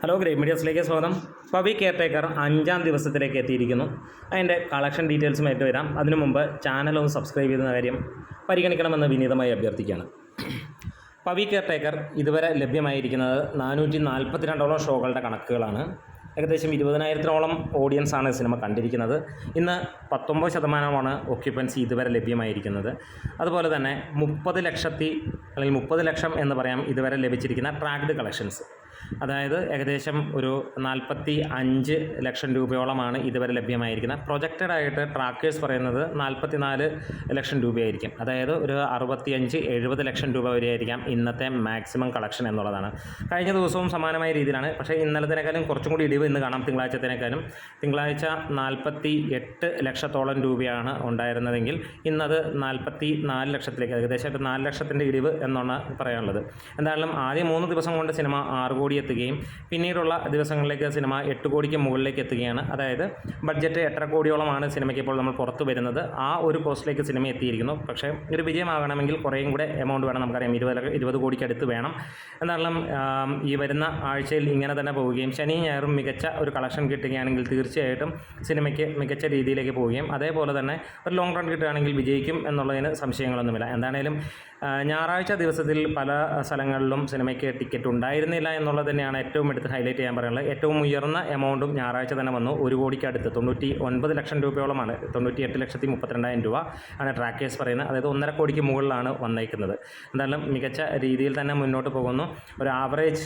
Hello great മീഡിയസിലേക്ക് സ്വാഗതം. Pavi caretaker 5-ാം ദിവസത്തിലേക്ക് എത്തിയിരിക്കുന്നു. അതിൻ്റെ കളക്ഷൻ ഡീറ്റെയിൽസുമായിട്ട് വരാം. അതിനു മുമ്പ് ചാനലൊന്ന് സബ്സ്ക്രൈബ് ചെയ്യുന്ന കാര്യം പരിഗണിക്കണമെന്ന് വിനീതമായി അഭ്യർത്ഥിക്കുകയാണ്. പവി കെയർടേക്കർ ഇതുവരെ ലഭ്യമായിരിക്കുന്നത് 442 ഷോകളുടെ കണക്കുകളാണ്. ഏകദേശം 20,000-ഓളം ഓഡിയൻസാണ് സിനിമ കണ്ടിരിക്കുന്നത്. ഇന്ന് 19% ഒക്യുപ്പൻസി ഇതുവരെ ലഭ്യമായിരിക്കുന്നത്. അതുപോലെ തന്നെ 30 ലക്ഷം എന്ന് പറയാം ഇതുവരെ ലഭിച്ചിരിക്കുന്ന ട്രാക്ഡ് കളക്ഷൻസ്. അതായത് ഏകദേശം ഒരു 45 ലക്ഷം രൂപയോളമാണ് ഇതുവരെ ലഭ്യമായിരിക്കുന്നത്. പ്രൊജക്റ്റഡ് ആയിട്ട് ട്രാക്കേഴ്സ് പറയുന്നത് 44 ലക്ഷം രൂപയായിരിക്കും. അതായത് ഒരു 65-70 ലക്ഷം രൂപ വരെയായിരിക്കാം ഇന്നത്തെ മാക്സിമം കളക്ഷൻ എന്നുള്ളതാണ്. കഴിഞ്ഞ ദിവസവും സമാനമായ രീതിയിലാണ്. പക്ഷേ ഇന്നലത്തേക്കാളും കുറച്ചും കൂടി ഇടിവ് ഇന്ന് കാണാം. തിങ്കളാഴ്ച 48 ലക്ഷത്തോളം രൂപയാണ് ഉണ്ടായിരുന്നതെങ്കിൽ ഇന്നത് 44 ലക്ഷത്തിലേക്ക്, ഏകദേശം 4 ലക്ഷത്തിൻ്റെ ഇടിവ് എന്നാണ് പറയാനുള്ളത്. എന്തായാലും ആദ്യം 3 ദിവസം കൊണ്ട് സിനിമ 6 കോടി എത്തുകയും പിന്നീടുള്ള ദിവസങ്ങളിലേക്ക് സിനിമ 8 കോടിക്ക് മുകളിലേക്ക് എത്തുകയാണ്. അതായത് ബഡ്ജറ്റ് 8.5 കോടിയോളമാണ് സിനിമയ്ക്ക് ഇപ്പോൾ നമ്മൾ പുറത്തു വരുന്നത്. ആ ഒരു കോസ്റ്റിലേക്ക് സിനിമ എത്തിയിരിക്കുന്നു. പക്ഷേ ഒരു വിജയമാകണമെങ്കിൽ കുറേയും കൂടെ എമൗണ്ട് വേണം. നമുക്കറിയാം 20 കോടിക്ക് അടുത്ത് വേണം. എന്തായാലും ഈ വരുന്ന ആഴ്ചയിൽ ഇങ്ങനെ തന്നെ പോവുകയും ശനിയും ഞായറും മികച്ച ഒരു കളക്ഷൻ കിട്ടുകയാണെങ്കിൽ തീർച്ചയായിട്ടും സിനിമയ്ക്ക് മികച്ച രീതിയിലേക്ക് പോവുകയും അതേപോലെ തന്നെ ഒരു ലോങ് റൺ കിട്ടുകയാണെങ്കിൽ വിജയിക്കും എന്നുള്ളതിന് സംശയങ്ങളൊന്നുമില്ല. എന്താണേലും ഞായറാഴ്ച ദിവസത്തിൽ പല സ്ഥലങ്ങളിലും സിനിമയ്ക്ക് ടിക്കറ്റ് ഉണ്ടായിരുന്നില്ല എന്നുള്ളത് തന്നെയാണ് ഏറ്റവും എടുത്ത് ഹൈലൈറ്റ് ചെയ്യാൻ പറയുന്നത്. ഏറ്റവും ഉയർന്ന എമൗണ്ടും ഞായറാഴ്ച തന്നെ വന്നു. 1 കോടിക്ക് അടുത്ത് 99 ലക്ഷം രൂപയോളമാണ്. 98,32,000 രൂപ ആണ് ട്രാക്കേഴ്സ് പറയുന്നത്. അതായത് 1.5 കോടിക്ക് മുകളിലാണ് വന്നേക്കുന്നത്. എന്തായാലും മികച്ച രീതിയിൽ തന്നെ മുന്നോട്ട് പോകുന്നു. ഒരു ആവറേജ്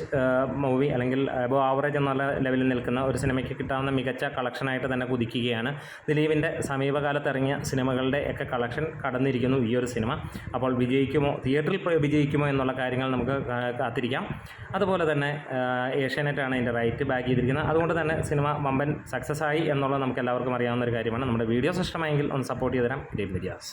മൂവി അല്ലെങ്കിൽ അബോവ് ആവറേജ് എന്നുള്ള ലെവലിൽ നിൽക്കുന്ന ഒരു സിനിമയ്ക്ക് കിട്ടാവുന്ന മികച്ച കളക്ഷനായിട്ട് തന്നെ കുതിക്കുകയാണ്. ദിലീപിൻ്റെ സമീപകാലത്ത് ഇറങ്ങിയ സിനിമകളുടെ ഒക്കെ കളക്ഷൻ കടന്നിരിക്കുന്നു ഈ ഒരു സിനിമ. അപ്പോൾ തിയേറ്ററിൽ വിജയിക്കുമോ എന്നുള്ള കാര്യങ്ങൾ നമുക്ക് കാത്തിരിക്കാം. അതുപോലെ തന്നെ ഏഷ്യാനെറ്റാണ് ഇതിൻ്റെ റൈറ്റ് ബാക്ക് ചെയ്തിരിക്കുന്നത്. അതുകൊണ്ട് തന്നെ സിനിമ വമ്പൻ സക്സസ് ആയി എന്നുള്ളത് നമുക്ക് എല്ലാവർക്കും അറിയാവുന്ന ഒരു കാര്യമാണ്. നമ്മുടെ വീഡിയോസ് ഇഷ്ടമായെങ്കിൽ ഒന്ന് സപ്പോർട്ട് ചെയ്ത് തരാം. Great medias.